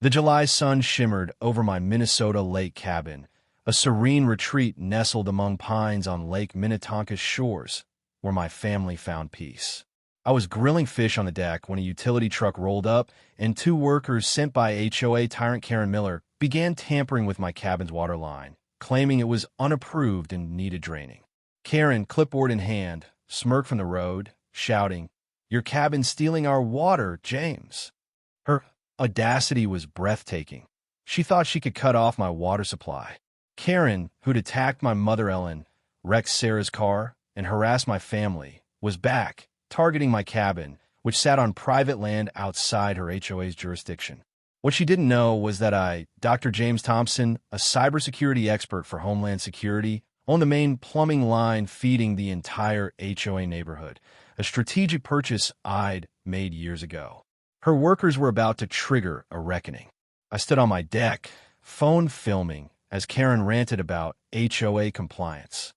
The July sun shimmered over my Minnesota lake cabin, a serene retreat nestled among pines on Lake Minnetonka's shores, where my family found peace. I was grilling fish on the deck when a utility truck rolled up, and two workers sent by HOA tyrant Karen Miller began tampering with my cabin's water line, claiming it was unapproved and needed draining. Karen, clipboard in hand, smirked from the road, shouting, "Your cabin's stealing our water, James." Her audacity was breathtaking. She thought she could cut off my water supply. Karen, who'd attacked my mother Ellen, wrecked Sarah's car, and harassed my family, was back, targeting my cabin, which sat on private land outside her HOA's jurisdiction. What she didn't know was that I, Dr. James Thompson, a cybersecurity expert for Homeland Security, owned the main plumbing line feeding the entire HOA neighborhood, a strategic purchase I'd made years ago. Her workers were about to trigger a reckoning. I stood on my deck, phone filming, as Karen ranted about HOA compliance.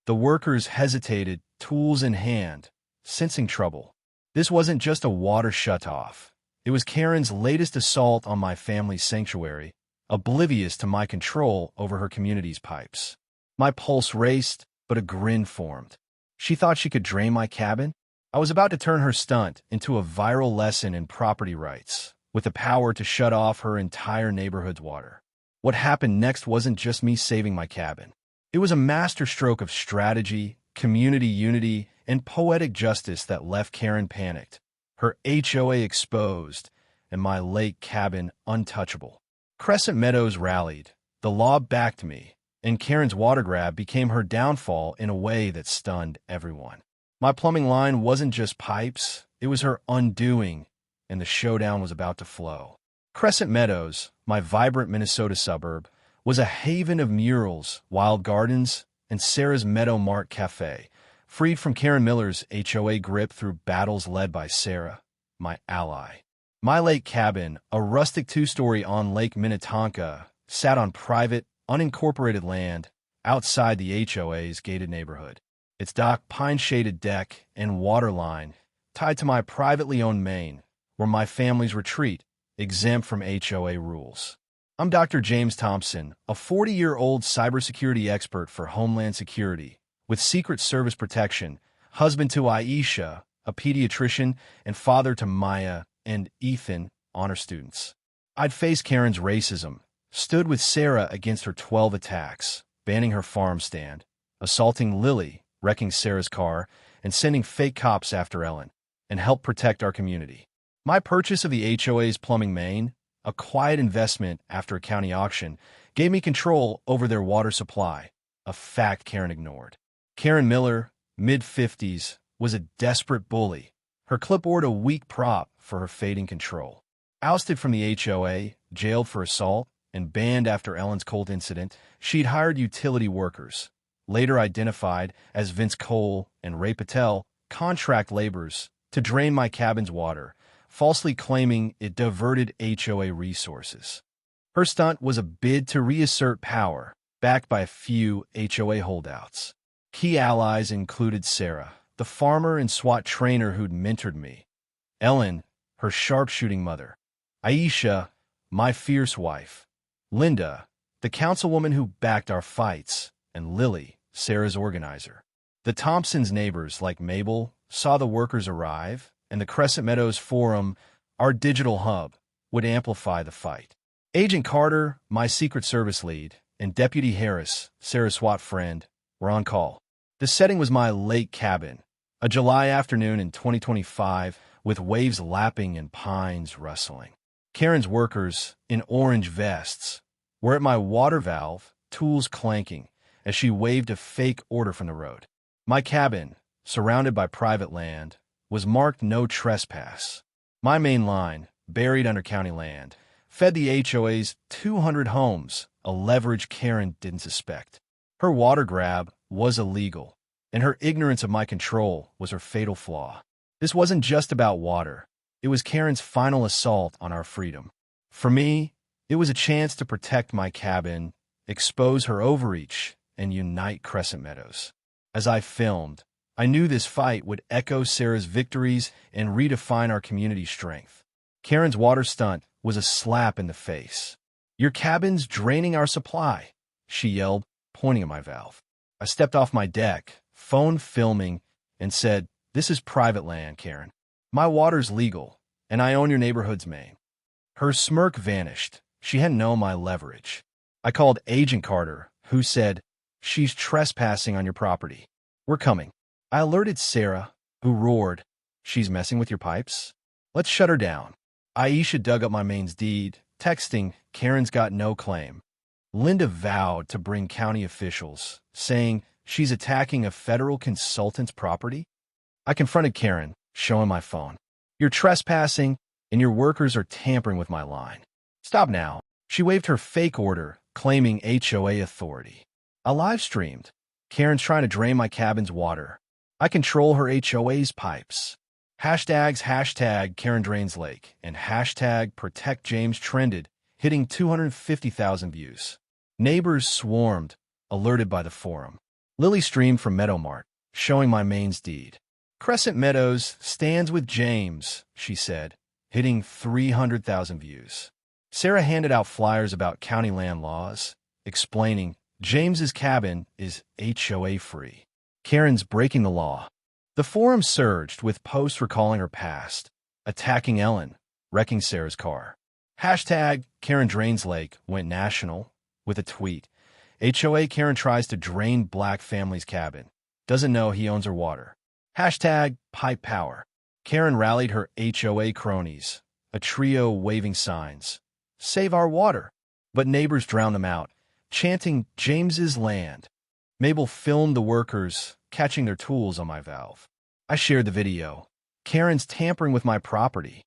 The workers hesitated, tools in hand, sensing trouble. This wasn't just a water shutoff. It was Karen's latest assault on my family's sanctuary, oblivious to my control over her community's pipes. My pulse raced, but a grin formed. She thought she could drain my cabin? I was about to turn her stunt into a viral lesson in property rights, with the power to shut off her entire neighborhood's water. What happened next wasn't just me saving my cabin. It was a masterstroke of strategy, community unity, and poetic justice that left Karen panicked, her HOA exposed, and my lake cabin untouchable. Crescent Meadows rallied, the law backed me, and Karen's water grab became her downfall in a way that stunned everyone. My plumbing line wasn't just pipes, it was her undoing, and the showdown was about to flow. Crescent Meadows, my vibrant Minnesota suburb, was a haven of murals, wild gardens, and Sarah's Meadow Mart Cafe, freed from Karen Miller's HOA grip through battles led by Sarah, my ally. My lake cabin, a rustic two-story on Lake Minnetonka, sat on private, unincorporated land outside the HOA's gated neighborhood. Its dock, pine-shaded deck, and water line tied to my privately owned main, were my family's retreat, exempt from HOA rules. I'm Dr. James Thompson, a 40-year-old cybersecurity expert for Homeland Security, with Secret Service protection, husband to Aisha, a pediatrician, and father to Maya and Ethan, honor students. I'd faced Karen's racism, stood with Sarah against her 12 attacks, banning her farm stand, assaulting Lily, wrecking Sarah's car, and sending fake cops after Ellen, and helped protect our community. My purchase of the HOA's plumbing main, a quiet investment after a county auction, gave me control over their water supply, a fact Karen ignored. Karen Miller, mid-50s, was a desperate bully, her clipboard a weak prop for her fading control. Ousted from the HOA, jailed for assault, and banned after Ellen's Colt incident, she'd hired utility workers, later identified as Vince Cole and Ray Patel, contract laborers, to drain my cabin's water, falsely claiming it diverted HOA resources. Her stunt was a bid to reassert power, backed by a few HOA holdouts. Key allies included Sarah, the farmer and SWAT trainer who'd mentored me, Ellen, her sharpshooting mother, Aisha, my fierce wife, Linda, the councilwoman who backed our fights, and Lily, Sarah's organizer. The Thompsons' neighbors, like Mabel, saw the workers arrive, and the Crescent Meadows Forum, our digital hub, would amplify the fight. Agent Carter, my Secret Service lead, and Deputy Harris, Sarah's SWAT friend, were on call. The setting was my lake cabin, a July afternoon in 2025, with waves lapping and pines rustling. Karen's workers, in orange vests, were at my water valve, tools clanking, as she waved a fake order from the road. My cabin, surrounded by private land, was marked no trespass. My main line, buried under county land, fed the HOA's 200 homes, a leverage Karen didn't suspect. Her water grab was illegal, and her ignorance of my control was her fatal flaw. This wasn't just about water. It was Karen's final assault on our freedom. For me, it was a chance to protect my cabin, expose her overreach, and unite Crescent Meadows. As I filmed, I knew this fight would echo Sarah's victories and redefine our community's strength. Karen's water stunt was a slap in the face. "Your cabin's draining our supply," she yelled, pointing at my valve. I stepped off my deck, phone filming, and said, "This is private land, Karen. My water's legal, and I own your neighborhood's main." Her smirk vanished. She hadn't known my leverage. I called Agent Carter, who said, "She's trespassing on your property. We're coming." I alerted Sarah, who roared, "She's messing with your pipes? Let's shut her down." Aisha dug up my main's deed, texting, "Karen's got no claim." Linda vowed to bring county officials, saying she's attacking a federal consultant's property. I confronted Karen, showing my phone. "You're trespassing, and your workers are tampering with my line. Stop now." She waved her fake order, claiming HOA authority. I live-streamed. "Karen's trying to drain my cabin's water. I control her HOA's pipes." Hashtags #Karen Drains Lake and #Protect James trended, hitting 250,000 views. Neighbors swarmed, alerted by the forum. Lily streamed from Meadow Mart, showing my main's deed. "Crescent Meadows stands with James," she said, hitting 300,000 views. Sarah handed out flyers about county land laws, explaining James's cabin is HOA-free. Karen's breaking the law. The forum surged with posts recalling her past, attacking Ellen, wrecking Sarah's car. #Karen Drains Lake went national with a tweet. "HOA Karen tries to drain black family's cabin. Doesn't know he owns her water." #Pipe Power. Karen rallied her HOA cronies, a trio waving signs. "Save our water." But neighbors drowned them out, chanting James's land. Mabel filmed the workers catching their tools on my valve. I shared the video. "Karen's tampering with my property."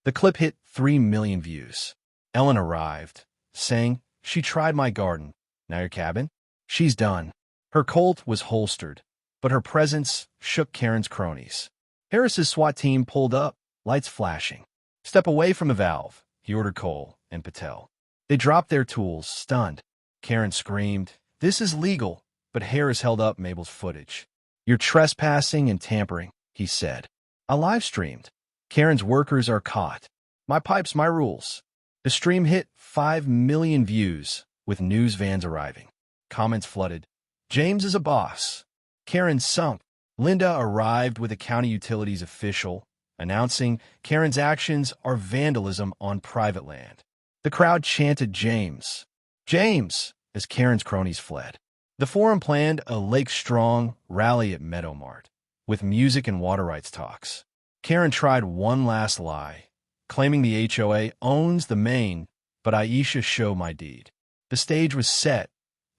The clip hit 3 million views. Ellen arrived, saying, "She tried my garden. Now your cabin?" She's done. Her Colt was holstered, but her presence shook Karen's cronies. Harris's SWAT team pulled up, lights flashing. "Step away from the valve," he ordered Cole and Patel. They dropped their tools, stunned. Karen screamed, "This is legal," but Harris held up Mabel's footage. "You're trespassing and tampering," he said. I live-streamed. "Karen's workers are caught. My pipes, my rules." The stream hit 5 million views, with news vans arriving. Comments flooded. "James is a boss." "Karen sunk." Linda arrived with a county utilities official, announcing Karen's actions are vandalism on private land. The crowd chanted James, "James," as Karen's cronies fled. The forum planned a Lake Strong rally at Meadow Mart, with music and water rights talks. Karen tried one last lie, claiming the HOA owns the main, but Aisha showed my deed. The stage was set,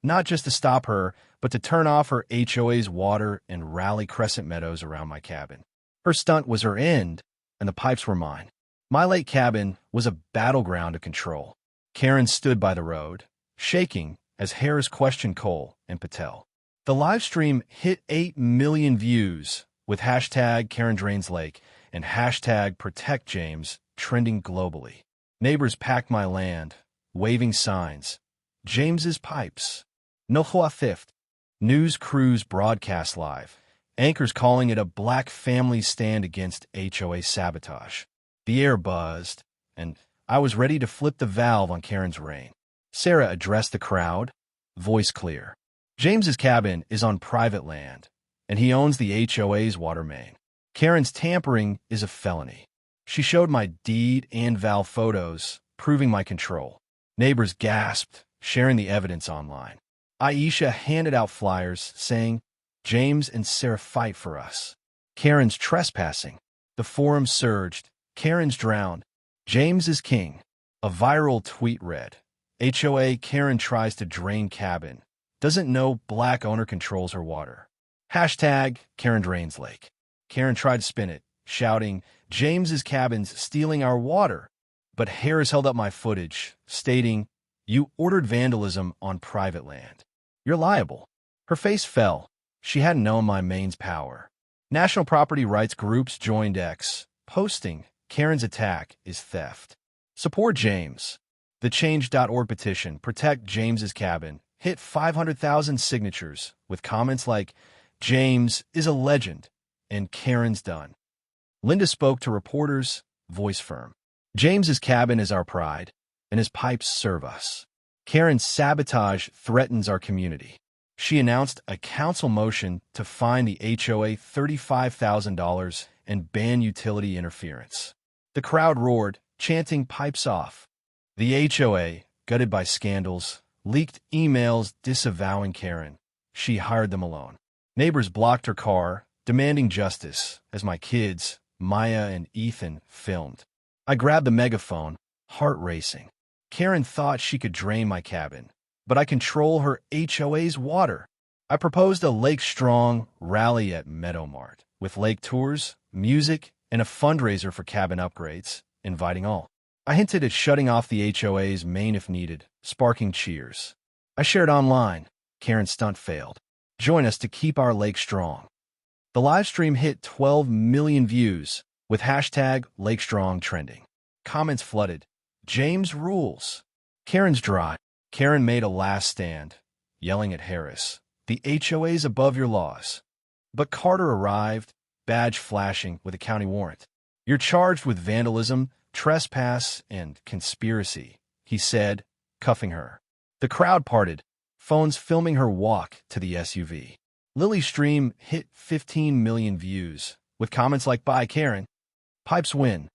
not just to stop her, but to turn off her HOA's water and rally Crescent Meadows around my cabin. Her stunt was her end, and the pipes were mine. My lake cabin was a battleground of control. Karen stood by the road, shaking as Harris questioned Cole and Patel. The live stream hit 8 million views, with #Karen Drains Lake and #Protect James trending globally. Neighbors packed my land, waving signs. James's pipes. No HOA theft. News crews broadcast live. Anchors calling it a black family stand against HOA sabotage. The air buzzed, and I was ready to flip the valve on Karen's reign. Sarah addressed the crowd, voice clear. "James's cabin is on private land, and he owns the HOA's water main. Karen's tampering is a felony." She showed my deed and valve photos, proving my control. Neighbors gasped, sharing the evidence online. Aisha handed out flyers saying, "James and Sarah fight for us." Karen's trespassing. The forum surged. "Karen's drowned. James is king." A viral tweet read, "HOA Karen tries to drain cabin. Doesn't know black owner controls her water." #Karen Drains Lake. Karen tried to spin it, shouting, "James's cabin's stealing our water." But Harris held up my footage, stating, "You ordered vandalism on private land. You're liable." Her face fell. She hadn't known my main's power. National property rights groups joined X, posting, "Karen's attack is theft. Support James." The Change.org petition, "Protect James's Cabin," hit 500,000 signatures, with comments like, "James is a legend," and "Karen's done." Linda spoke to reporters, voice firm. James's cabin is our pride, and his pipes serve us. Karen's sabotage threatens our community. She announced a council motion to fine the HOA $35,000 and ban utility interference. The crowd roared, chanting "Pipes off." The HOA, gutted by scandals, leaked emails disavowing Karen. She hired them alone. Neighbors blocked her car, demanding justice, as my kids, Maya and Ethan, filmed. I grabbed the megaphone, heart racing. Karen thought she could drain my cabin, but I control her HOA's water. I proposed a Lake Strong rally at Meadowmart, with lake tours, music, and a fundraiser for cabin upgrades, inviting all. I hinted at shutting off the HOA's main if needed, sparking cheers. I shared online. Karen's stunt failed. Join us to keep our lake strong. The live stream hit 12 million views, with hashtag LakeStrong trending. Comments flooded. James rules. Karen's dry. Karen made a last stand, yelling at Harris. The HOA's above your laws. But Carter arrived, badge flashing with a county warrant. You're charged with vandalism, trespass, and conspiracy, he said, cuffing her. The crowd parted, phones filming her walk to the SUV. Lily's stream hit 15 million views, with comments like "Bye, Karen." Pipes win.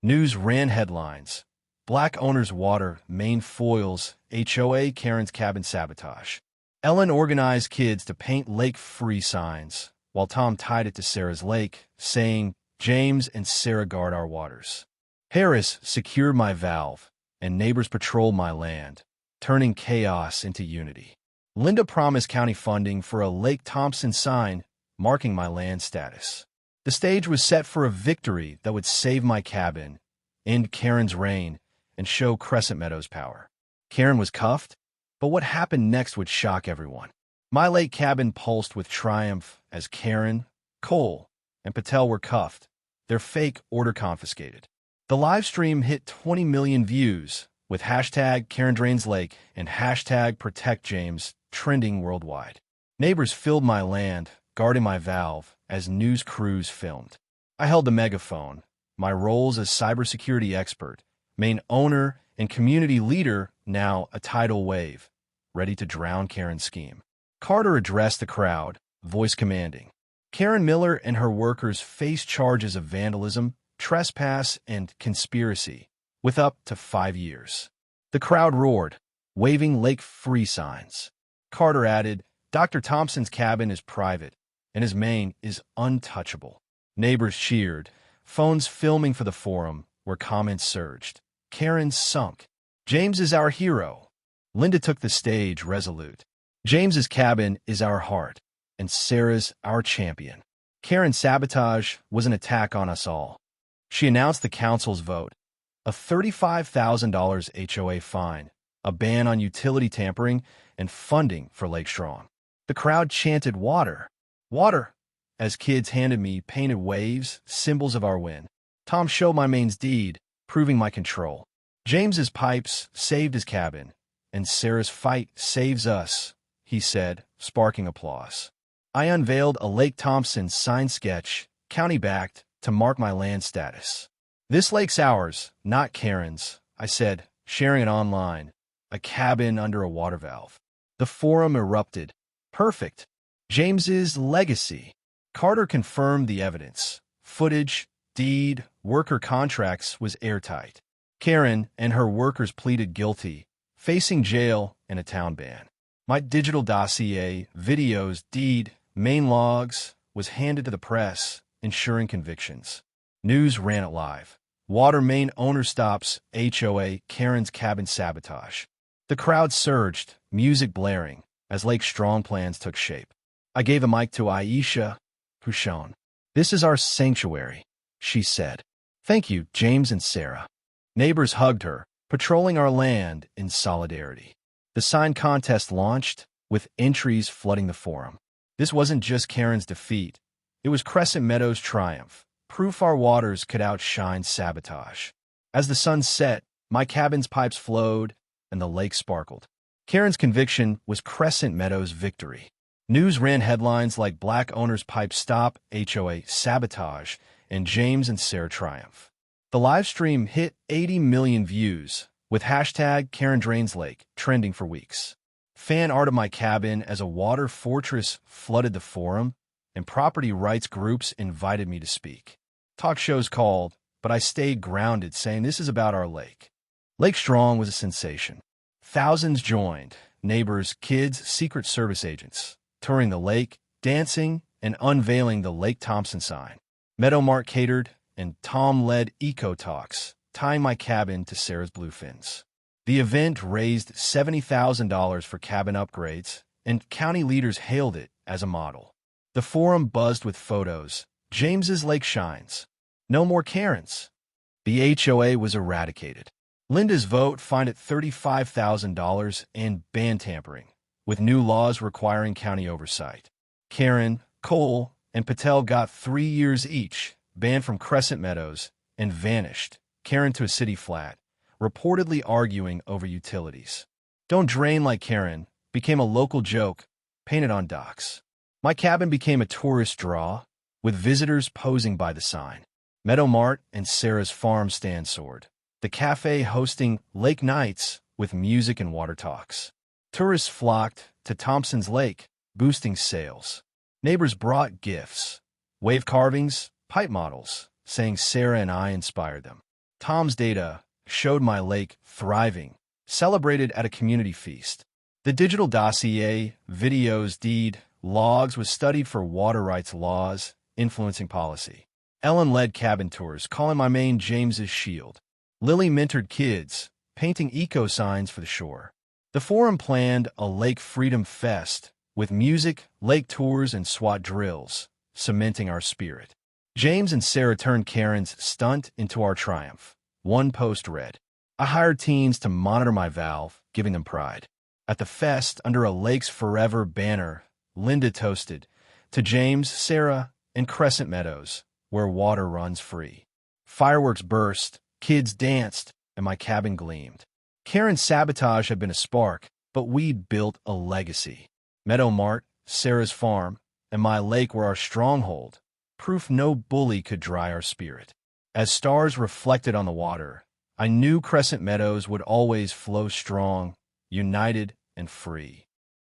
News ran headlines. Black owners water, main foils, HOA Karen's cabin sabotage. Ellen organized kids to paint lake-free signs, while Tom tied it to Sarah's lake, saying, "James and Sarah guard our waters." Harris secured my valve, and neighbors patrolled my land, turning chaos into unity. Linda promised county funding for a Lake Thompson sign, marking my land status. The stage was set for a victory that would save my cabin, end Karen's reign, and show Crescent Meadows' power. Karen was cuffed, but what happened next would shock everyone. My lake cabin pulsed with triumph as Karen, Cole, and Patel were cuffed, their fake order confiscated. The live stream hit 20 million views, with hashtag Karen Drains Lake and hashtag Protect James trending worldwide. Neighbors filled my land, guarding my valve, as news crews filmed. I held the megaphone, my roles as cybersecurity expert, main owner, and community leader now a tidal wave, ready to drown Karen's scheme. Carter addressed the crowd, voice commanding. Karen Miller and her workers face charges of vandalism, trespass, and conspiracy, with up to 5 years. The crowd roared, waving lake-free signs. Carter added, "Dr. Thompson's cabin is private, and his main is untouchable." Neighbors cheered, phones filming for the forum, where comments surged. Karen sunk. James is our hero. Linda took the stage resolute. James's cabin is our heart, and Sarah's our champion. Karen's sabotage was an attack on us all. She announced the council's vote, a $35,000 HOA fine, a ban on utility tampering, and funding for Lake Strong. The crowd chanted "Water, water," as kids handed me painted waves, symbols of our win. Tom showed my main's deed, proving my control. James's pipes saved his cabin, and Sarah's fight saves us, he said, sparking applause. I unveiled a Lake Thompson sign sketch, county-backed, to mark my land status. "This lake's ours, not Karen's," I said, sharing it online, a cabin under a water valve. The forum erupted. Perfect. James's legacy. Carter confirmed the evidence. Footage, deed, worker contracts was airtight. Karen and her workers pleaded guilty, facing jail and a town ban. My digital dossier, videos, deed, main logs was handed to the press, ensuring convictions. News ran it live. Water main owner stops HOA Karen's cabin sabotage. The crowd surged, music blaring, as Lake Strong plans took shape. I gave a mic to Aisha, who shone. "This is our sanctuary," she said. "Thank you, James and Sarah." Neighbors hugged her, patrolling our land in solidarity. The sign contest launched, with entries flooding the forum. This wasn't just Karen's defeat. It was Crescent Meadows' triumph, proof our waters could outshine sabotage. As the sun set, my cabin's pipes flowed, and the lake sparkled. Karen's conviction was Crescent Meadows' victory. News ran headlines like "Black Owners Pipe Stop, HOA Sabotage," and "James and Sarah Triumph." The live stream hit 80 million views, with hashtag Karen Drains Lake trending for weeks. Fan art of my cabin as a water fortress flooded the forum, and property rights groups invited me to speak. Talk shows called, but I stayed grounded, saying this is about our lake. Lake Strong was a sensation. Thousands joined, neighbors, kids, Secret Service agents, touring the lake, dancing, and unveiling the Lake Thompson sign. Meadow Mart catered, and Tom led eco talks, tying my cabin to Sarah's bluefins. The event raised $70,000 for cabin upgrades, and county leaders hailed it as a model. The forum buzzed with photos. James's lake shines. No more Karens. The HOA was eradicated. Linda's vote fined at $35,000 and ban tampering, with new laws requiring county oversight. Karen, Cole, and Patel got 3 years each, banned from Crescent Meadows, and vanished, Karen to a city flat, reportedly arguing over utilities. Don't drain like Karen became a local joke, painted on docks. My cabin became a tourist draw, with visitors posing by the sign. Meadow Mart and Sarah's farm stand soared. The cafe hosting lake nights with music and water talks. Tourists flocked to Thompson's Lake, boosting sales. Neighbors brought gifts, wave carvings, pipe models, saying Sarah and I inspired them. Tom's data showed my lake thriving, celebrated at a community feast. The digital dossier, videos, deed, logs was studied for water rights laws, influencing policy. Ellen led cabin tours, calling my main James's Shield. Lily mentored kids, painting eco signs for the shore. The forum planned a Lake Freedom Fest with music, lake tours, and SWAT drills, cementing our spirit. James and Sarah turned Karen's stunt into our triumph. One post read, I hired teens to monitor my valve, giving them pride. At the fest, under a Lakes Forever banner, Linda toasted, to James, Sarah, and Crescent Meadows, where water runs free. Fireworks burst, kids danced, and my cabin gleamed. Karen's sabotage had been a spark, but we'd built a legacy. Meadow Mart, Sarah's farm, and my lake were our stronghold, proof no bully could dry our spirit. As stars reflected on the water, I knew Crescent Meadows would always flow strong, united, and free.